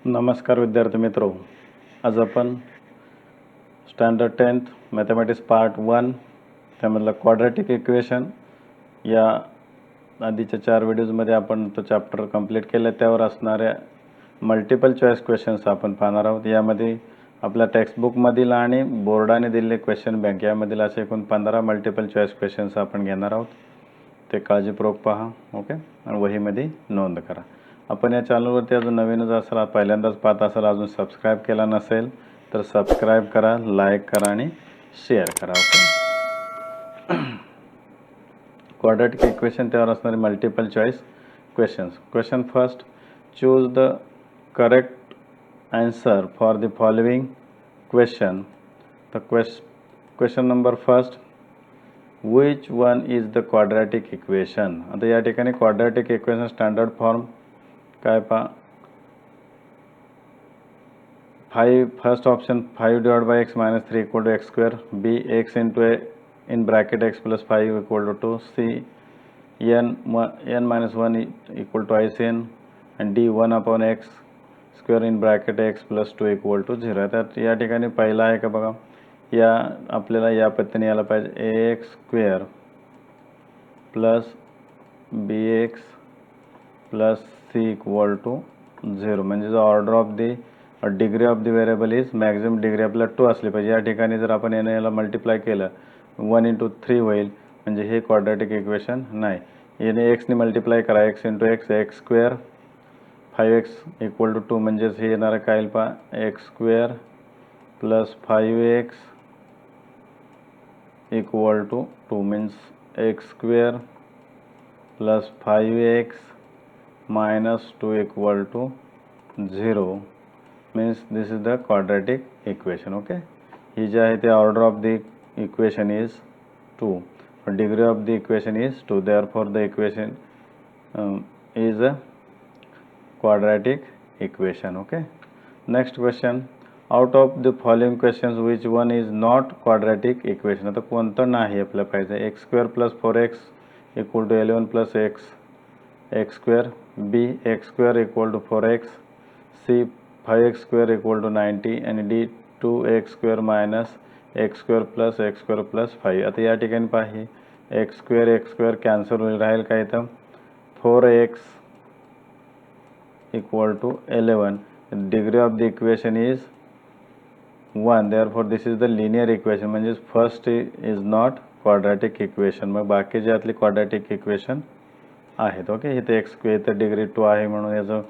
नमस्कार विद्यार्थी मित्रों, आज आपण स्टँडर्ड 10th मॅथमॅटिक्स पार्ट 1 त्यामधलं क्वाड्रॅटिक इक्वेशन या आधीच्या 4 व्हिडिओजमध्ये आपण तो चॅप्टर कंप्लीट केला. त्यावर असणाऱ्या मल्टिपल चॉईस क्वेश्चन्स आपण पाहणार आहोत. यामध्ये आपल्या टेक्स्टबुकमधील आणि बोर्डाने दिलेले क्वेश्चन बँक यामधील असे एकूण 15 मल्टिपल चॉईस क्वेश्चन्स आपण घेणार आहोत. ते काळजीपूर्वक पहा, ओके, आणि वहीमध्ये नोंद करा. आपण या चॅनलवरती अजून नवीनच असाल, पहिल्यांदाच पाहत असाल, अजून सबस्क्राईब केला नसेल तर सबस्क्राईब करा, लाईक करा आणि शेअर करा. ओके. क्वाड्रॅटिक इक्वेशन त्यावर असणारे multiple choice questions. Question first, choose the correct answer for the following question. तर question number first, which one is the quadratic equation. आता या ठिकाणी क्वाड्रॅटिक इक्वेशन स्टँडर्ड फॉर्म काय पहा. 5 first option 5 divide by x minus 3 equal to x square. B x into a in bracket x plus 5 equal to 2. C n minus 1 equal to ICN and D 1 upon x square in bracket x plus 2 equal to 0. तर या ठिकाणी पहिला आहे का बघा, या आपल्याला या पद्धतीने यायला पाहिजे ax square plus bx plus c equal to 0. म्हणजे जो order of the degree of the variable is maximum degree आपल्याला 2 असली पाहिजे. या ठिकाणी जर आपण याला मल्टिप्लाय केलं 1 into 3 होईल, म्हणजे हे क्वाड्रॅटिक इक्वेशन नाही. याने x ने मल्टिप्लाय करा, x into x, x square 5x equal to 2, म्हणजेच हे येणार काय येईल पहा, x square plus 5x equal to 2 means x square plus 5x minus 2 equal to 0 means this is the quadratic equation. Okay, ही जे आहे ते order of the equation is 2, degree of the equation is 2, therefore the equation is a quadratic equation. Okay, next question, out of the following questions which one is not quadratic equation. आता कोणतं नाही आपल्याला पाहिजे. x square plus 4x equal to 11 plus x square. B x square equal to 4x. C 5x square equal to 90 and D 2x square minus x square plus x square plus 5. आता या ठिकाणी पाहि x square cancel होईल, राहील काय तर 4x equal to 11. Degree of the equation is 1, therefore this is the linear equation. म्हणजे first is not quadratic equation. मग बाकी जे यातली क्वाड्रॅटिक इक्वेशन आहेत. ओके, इथे x स्क्वेअर तर डिग्री 2 आहे, म्हणून याचं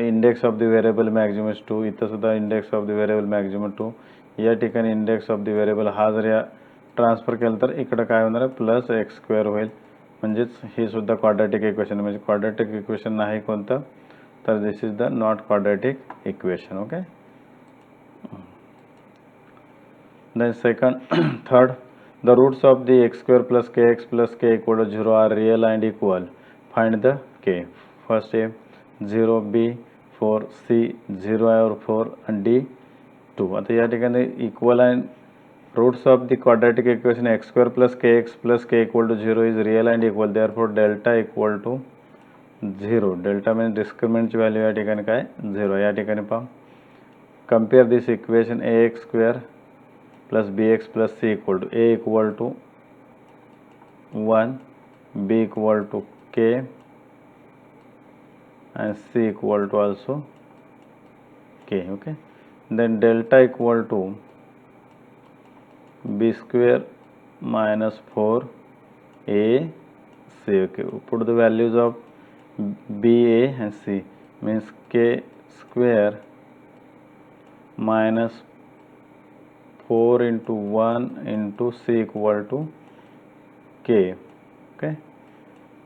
index of the variable maximum 2. इथं सुद्धा index of the variable maximum 2. या ठिकाणी इंडेक्स ऑफ द व्हेरिएबल हा जर या ट्रान्सफर केलं तर इकडं काय होणार आहे, प्लस x स्क्वेअर होईल. म्हणजेच ही सुद्धा क्वाड्रॅटिक इक्वेशन. म्हणजे क्वाड्रॅटिक इक्वेशन नाही कोणतं, तर this is the not quadratic equation. Okay, then second third, the roots of the x square plus kx plus k equal to 0 are real and equal. Find the k. First a 0, B 4, C 0 और 4 and D 2. आता या ठिकाणी equal and roots of the quadratic equation x square plus k equal to 0 is real and equal, therefore delta equal to 0. Delta म्हणजे डिस्क्रिमिनंटची value या ठिकाणी काय 0. या ठिकाणी पहा, compare this equation ax square plus bx plus c equal to a equal to 1, b equal to k and c equal to also k. Okay, then delta equal to b square minus 4 a c. Okay, put the values of b, a and c, means k square minus 4 into 1 into c equal to k. Okay,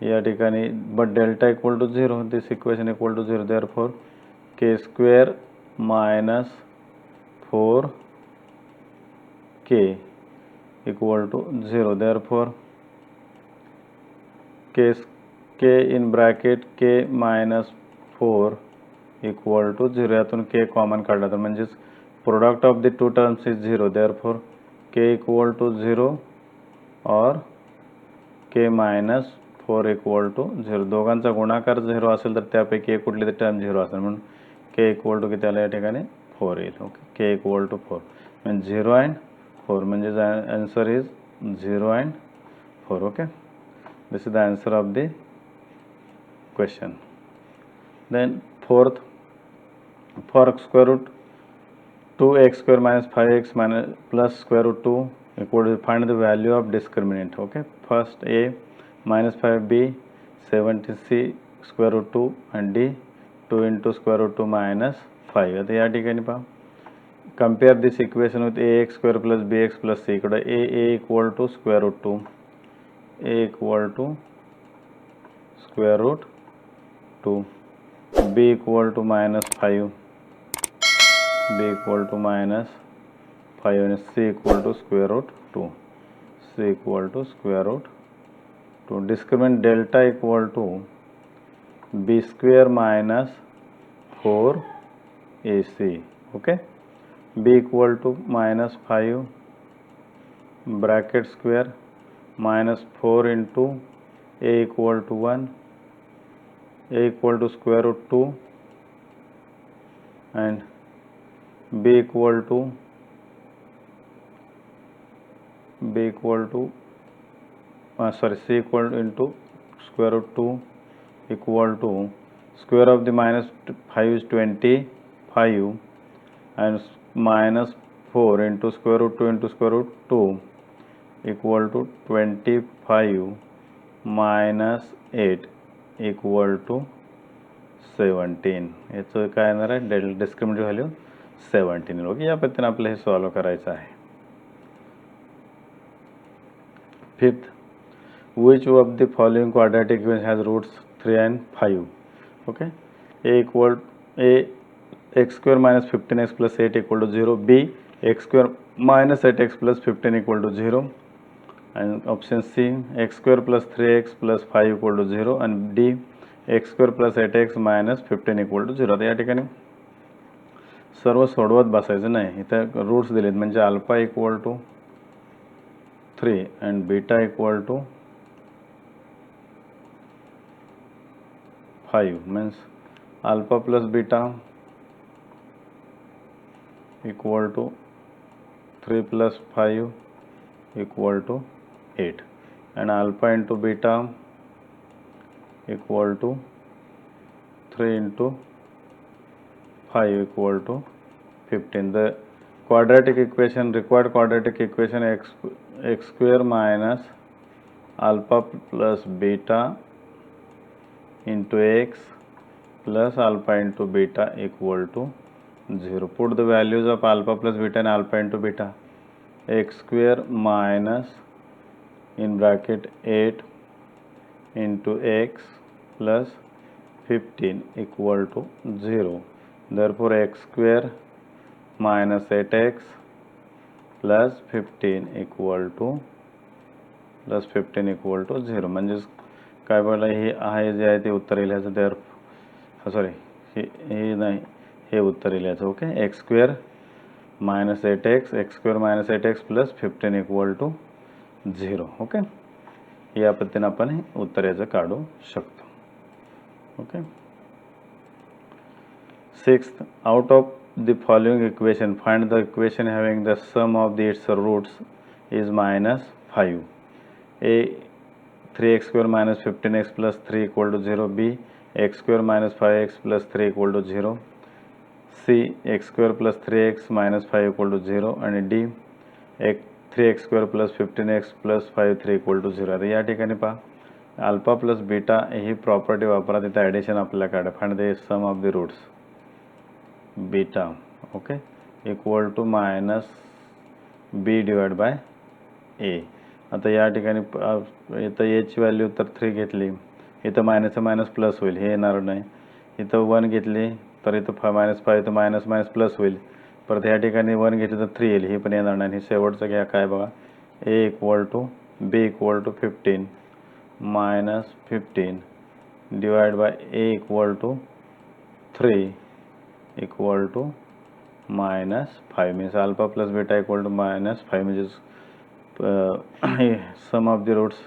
या ठिकाणी but delta equal to 0, this equation equal to 0, therefore k square minus 4k equal to 0, therefore k in bracket k minus 4 equal to 0. यातून k common काढला तर म्हणजेच product of the two terms is 0, therefore k equal to 0 और k minus 4 equal to 0. दोघांचा गुणाकार 0 असेल तर त्यापैकी एक कुठली तरी टर्म 0 असेल, म्हणून के इक्वल टू किती आलं या ठिकाणी 4 येईल. ओके, के इक्वल टू 4 म्हणजे 0 अँड 4 म्हणजे answer is 0 and 4. Okay, this is the answer of the question. Then fourth, for square root 2x square minus 5x minus plus square root 2 equal to find the value of discriminant. Okay, first a minus 5b 70c square root 2 and d 2 into square root 2 minus 5. आता या ठिकाणी पहा, compare this equation with ax square plus bx plus c. इकडे a equal to square root 2, a equal to square root 2, b equal to minus 5, b equal to minus 5 and c equal to square root 2, c equal to square root 2. Discriminant delta equal to b square minus 4ac. Okay, b equal to minus 5 bracket square minus 4 into a equal to 1, a equal to square root 2 and b equal to c equal to into square root 2 equal to square of the minus 5 is 25 and minus 4 into square root 2 into square root 2 equal to 25 minus 8 equal to 17. याचं काय येणार आहे, discriminant value 17. Okay, या पद्धतीने आपल्याला हे solve करायचं आहे. Fifth, which of the following quadratic equation has roots 3 and 5. Okay, A equal A x square minus 15x plus 8 equal to 0, B x square minus 8x plus 15 equal to 0, and option C x square plus 3x plus 5 equal to 0 and D x square plus 8x minus 15 equal to 0. आता या ठिकाणी सर्व सोडवत बसायचं नाही, इथं roots दिलेत म्हणजे alpha equal to 3 and beta equal to 5 means alpha plus beta equal to 3 plus 5 equal to 8 and alpha into beta equal to 3 into 5 equal to 15. The quadratic equation, required quadratic equation x square minus alpha plus beta into x plus alpha into beta equal to 0. Put the values of alpha plus beta and alpha into beta. X square minus in bracket 8 into x plus 15 equal to 0. Therefore x square minus 8x plus 15 equal to 0. म्हणजेच काय बोलला, हे आहे जे आहे ते उत्तर येईल ह्याचं. तर सॉरी, हे नाही, हे उत्तर येईल ह्याचं. Okay, x square minus 8x, x square minus 8x plus 15 equal to 0. Okay, या पद्धतीने आपण हे उत्तर याचं काढू शकतो. Okay, sixth, out of the following equation find the equation having the sum of the its roots is minus 5. A 3x square minus 15x plus 3 equal to 0, b x square minus 5x plus 3 equal to 0, c x square plus 3x minus 5 equal to 0 and d 3x square plus 15x plus 5 3 equal to 0. आता या ठिकाणी पहा, alpha plus beta ही property वापरा, तिथे addition आपल्याला काढा. Find the sum of the roots beta. Okay, equal to minus b divide by a. आता या ठिकाणी इथं एची व्हॅल्यू तर 3 घेतली, इथं मायनस मायनस प्लस होईल, हे येणार नाही. इथं 1 घेतली तर इथं मायनस 5 तर मायनस मायनस प्लस होईल. परत या ठिकाणी 1 घेतली तर 3 येईल, ही पण येणार नाही. शेवटचं घ्या, काय बघा, a equal to b equal to 15 minus 15 divide by a equal to 3 equal to minus 5. Means alpha plus beta equal to minus 5 म्हणजेच sum of the roots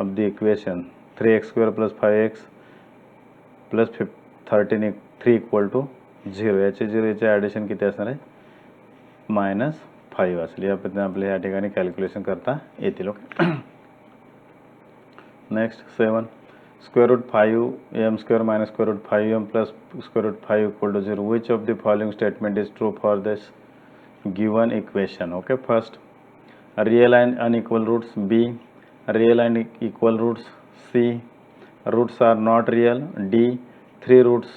of the equation 3x square plus 5x plus 3 equal to 0, याचे 0 याचे addition किती असणार आहे, -5 असेल. या पद्धतीने आपल्या या ठिकाणी कॅल्क्युलेशन करता येतील. Okay. Next 7, √5m² minus √5m plus √5 equal to 0. Which of the following statement is true for this given equation? Okay, first, real and unequal roots. B, real and equal roots. C, roots are not real. D, 3 roots.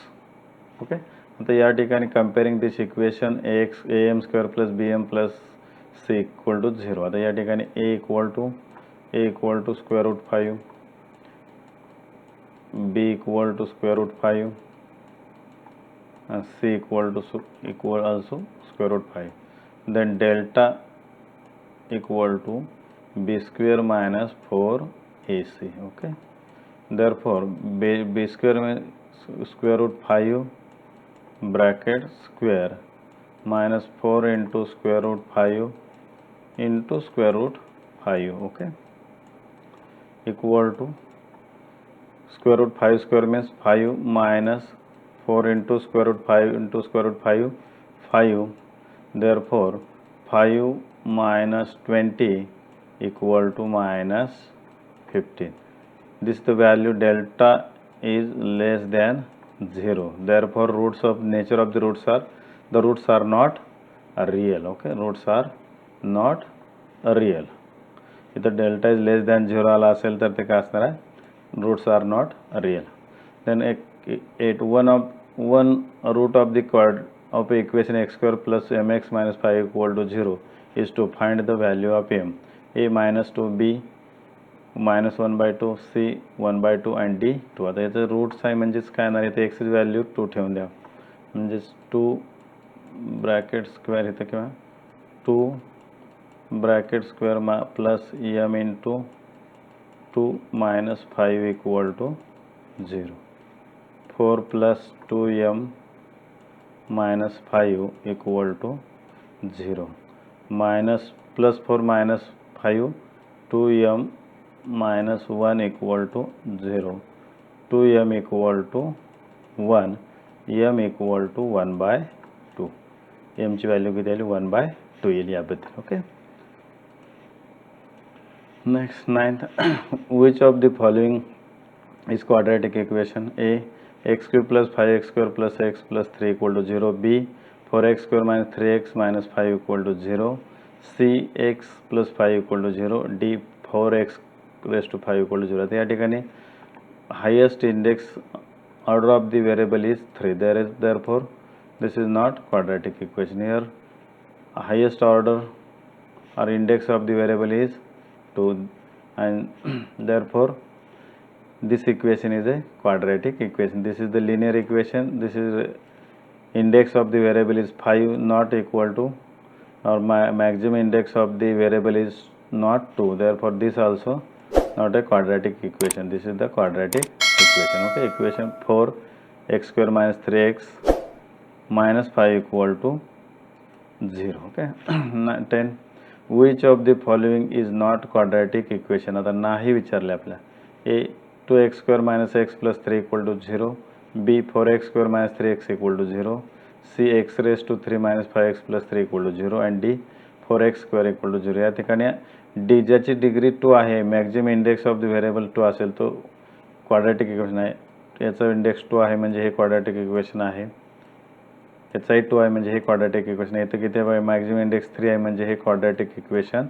Okay. आता या ठिकाणी comparing this equation am² plus bm plus c equal to 0. आता या ठिकाणी a equal to √5, b equal to √5 and c equal also √5. Then delta equal to b² minus 4ac. Okay. Therefore b² में √5 bracket square minus 4 into √5 into √5. Okay, equal to √5 square means 5 minus 4 into √5 into √5 5. Therefore 5 minus 20 equal to -15. This the value delta is less than 0. Therefore nature of the roots are not real. Okay, roots are not real. इथं delta is less than 0 आला असेल तर ते काय असणार आहे, roots are not real. Then one root of the equation x² plus mx minus 5 equal to 0 is to find the value of m. a -2, b -1/2, c 1/2 and d 2. आता याचं roots आहे म्हणजेच काय येणार, इथे एक्सची व्हॅल्यू 2 ठेवून द्या, म्हणजेच 2 ब्रॅकेट स्क्वेअर इथं किंवा 2 bracket square plus m into 2 minus 5 equal to 0. 4 plus 2m minus 5 equal to 0. Minus plus 4 minus 5, 2m minus 1 equal to 0. 2m equal to 1, m equal to 1/2. m ची व्हॅल्यू किती आली, 1/2 येईल याबद्दल. Okay. Next, 9th, which of the following is quadratic equation? A, x³ plus 5x² plus x plus 3 equal to 0. B, 4x² minus 3x minus 5 equal to 0. C, x plus 5 equal to 0. D, 4x raised to 5 equal to 0. या ठिकाणी highest index order of the variable is 3. Therefore this is not quadratic equation. Here highest order or index of the variable is 2, and therefore this equation is a quadratic equation. This is the linear equation. This is index of the variable is 5, not equal to, or maximum index of the variable is not 2. Therefore this also not a quadratic equation. This is the quadratic equation. Okay, equation 4 x² minus 3x minus 5 equal to 0. Okay. 10, which of the following is not quadratic equation? आता नाही विचारले आपल्या. A, 2x² minus x plus 3 equal to 0. B, 4x² minus 3x equal to 0. C, x raised to 3 minus 5x plus 3 equal to 0. and D, 4x² equal to 0. या ठिकाणी D ज्याची degree 2 आहे, maximum index of the variable 2 असेल तो quadratic equation आहे. याचा index 2 आहे म्हणजे हे क्वाड्रॅटिक इक्वेशन आहे. याचाही 2 आहे म्हणजे हे क्वाड्रॅटिक इक्वेशन आहे. इथं किती आहे, मॅक्झिमम इंडेक्स 3 आहे म्हणजे हे क्वाड्रॅटिक इक्वेशन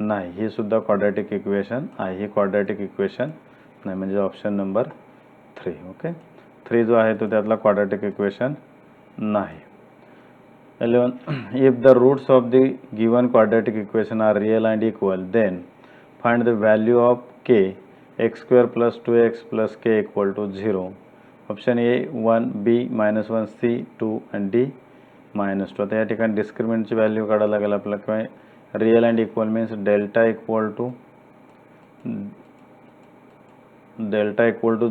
नाही. हे सुद्धा क्वाड्रॅटिक इक्वेशन आहे. हे क्वाड्रॅटिक इक्वेशन नाही म्हणजे ऑप्शन नंबर 3. ओके. 3 जो आहे तो त्यातला क्वाड्रॅटिक इक्वेशन नाही. 11, if the roots of the given quadratic equation are real and equal, then find the value of k, x² plus 2x plus k equal to 0. Option A 1, B -1, C 2 and D -2. आता या ठिकाणी डिस्क्रिमिनंटची value काढायला लागेल आपल्याला. किंवा real and equal means delta equal to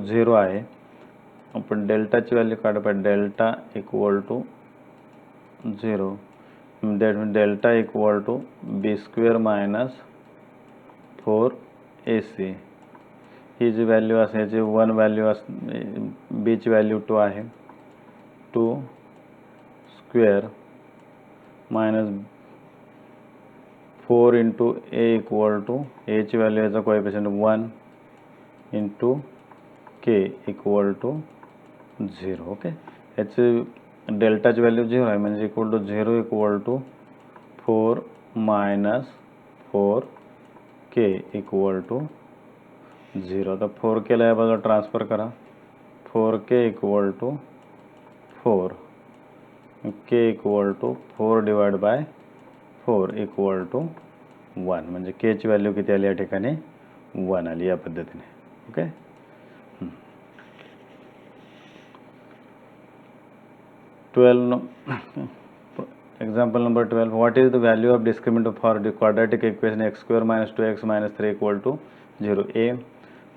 0 आहे. आपण डेल्टाची व्हॅल्यू काढा पाहिजे. डेल्टा equal to 0, that means delta equal to b² minus 4ac. ही जी व्हॅल्यू असायची 1 व्हॅल्यू बी ची व्हॅल्यू 2 आहे. 2 square minus 4 into A equal to एची व्हॅल्यू याचा coefficient 1 into k equal to 0. ओके, याची डेल्टाची व्हॅल्यू 0 आहे म्हणजे equal to 0 equal to 4 minus 4 k equal to 0. आता 4 केला या बाजूला ट्रान्सफर करा. 4k equal to 4 k equal to 4 divide by 4 equal to 1 म्हणजे के ची व्हॅल्यू किती आली या ठिकाणी 1 आली या पद्धतीने. Okay, example number 12. What is the value of discriminant for the quadratic equation x square minus 2x minus 3 equal to 0? A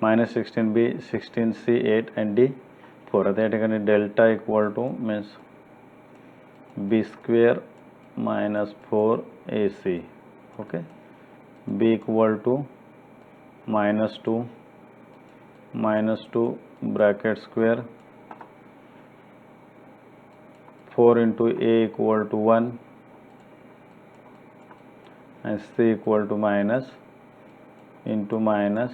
minus 16b, 16c, 8 and d 4. आता या ठिकाणी delta equal to means b square minus 4ac. ओके, b equal टू minus 2 bracket square 4 into a equal to 1 and c equal to minus into minus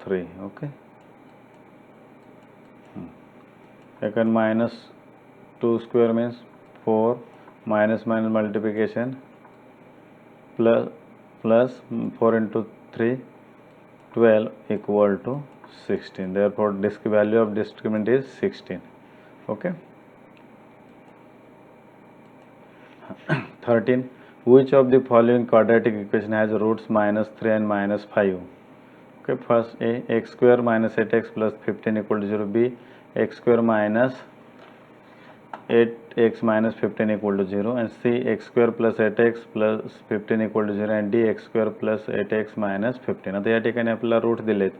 3. Okay, second minus 2 square means 4 minus multiplication plus 4 into 3 12 equal to 16. Therefore value of discriminant is 16. Okay, 13. Which of the following quadratic equation has roots minus 3 and minus 5? Okay, first A, x square minus 8x plus 15 equal to 0. B, x square minus 8x minus 15 equal to 0. And C, x square plus 8x plus 15 equal to 0. And D, x square plus 8x minus 15. आता या ठिकाणी आपल्याला root दिलेत.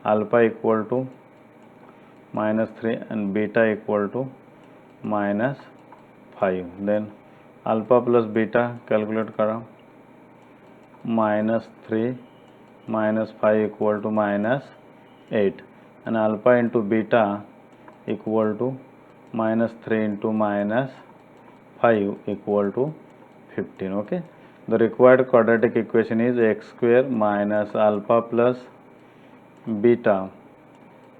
Alpha equal to -3 and beta equal to -5. Then alpha plus beta calculate करा. -3 -5 equal to -8 and alpha into beta equal to -3 into -5 equal to 15. Okay, the required quadratic equation is x square minus alpha plus beta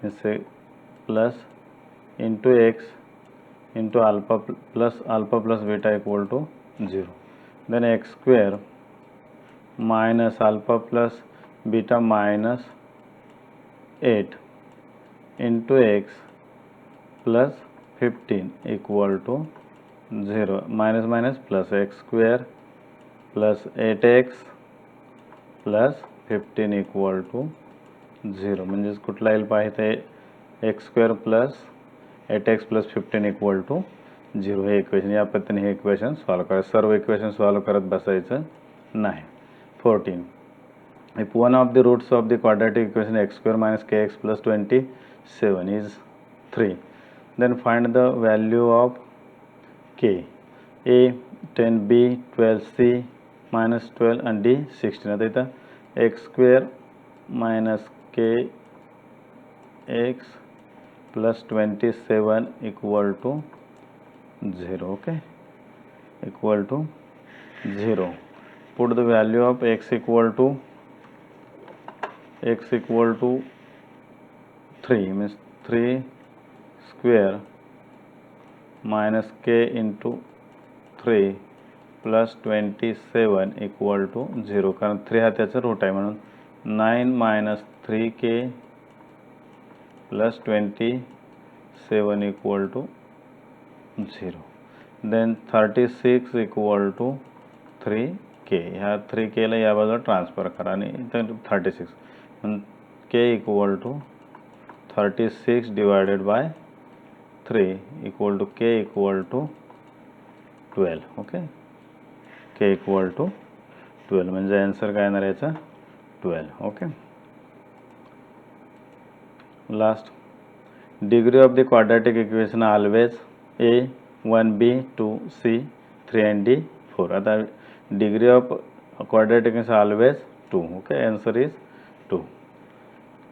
इससे plus into x into alpha plus beta equal to 0. Then x square minus alpha plus beta minus 8 into x plus 15 equal to 0. Minus plus x square plus 8x plus 15 equal to 0. म्हणजेच कुठला येईल पाहिजे x square plus 8x plus 15 equal to 0. हे equation या पद्धतीने हे equation solve करा. सर्व इक्वेशन सॉल्व करत बसायचं नाही. 14. If one of the roots of the quadratic equation x square minus kx plus 27 is 3, then find the value of k. A 10, B 12, C minus 12 and D 16. आता इथं x square minus kx plus 27 equal to 0. Okay, equal to 0. Put the value of x equal to 3 means 3 square minus k into 3 plus 27 equal to 0. कारण 3 हा त्याचा route आहे म्हणून 9 minus 3k plus 27 equal to 0. Then 36 equal to 3k. ह्या 3k ला या बाजूला transfer करा आणि इथं 36 k equal to 36 divided by 3 equal to k equal to 12. Okay, k equal to 12 म्हणजे आन्सर काय येणार याचा 12. Okay, last degree of the quadratic equation always a 1b 2c 3 and d 4. आता degree of quadratic equation always 2. Okay, answer is 2.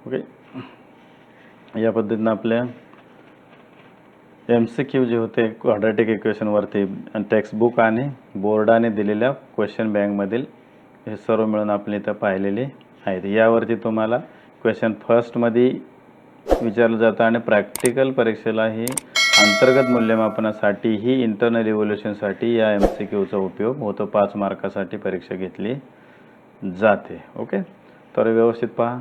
Okay, या पद्धतीने आपल्या MCQ जे होते क्वाड्रॅटिक इक्वेशनवरती आणि टेक्स्टबुक आणि बोर्डाने दिलेल्या क्वेश्चन बँकमधील हे सर्व मिळून आपण इथं पाहिलेले आहेत. यावरती तुम्हाला क्वेश्चन फर्स्टमध्ये विचारलं जातं आणि प्रॅक्टिकल परीक्षेला ही अंतर्गत मूल्यमापनासाठी ही इंटरनल इव्हॅल्युएशनसाठी या MCQचा उपयोग होतो. 5 मार्कासाठी परीक्षा घेतली जाते. ओके, तर व्यवस्थित पहा.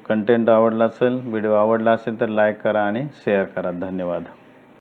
कंटेंट आवडला असेल, व्हिडिओ आवडला असेल तर लाईक करा आणि शेअर करा. धन्यवाद.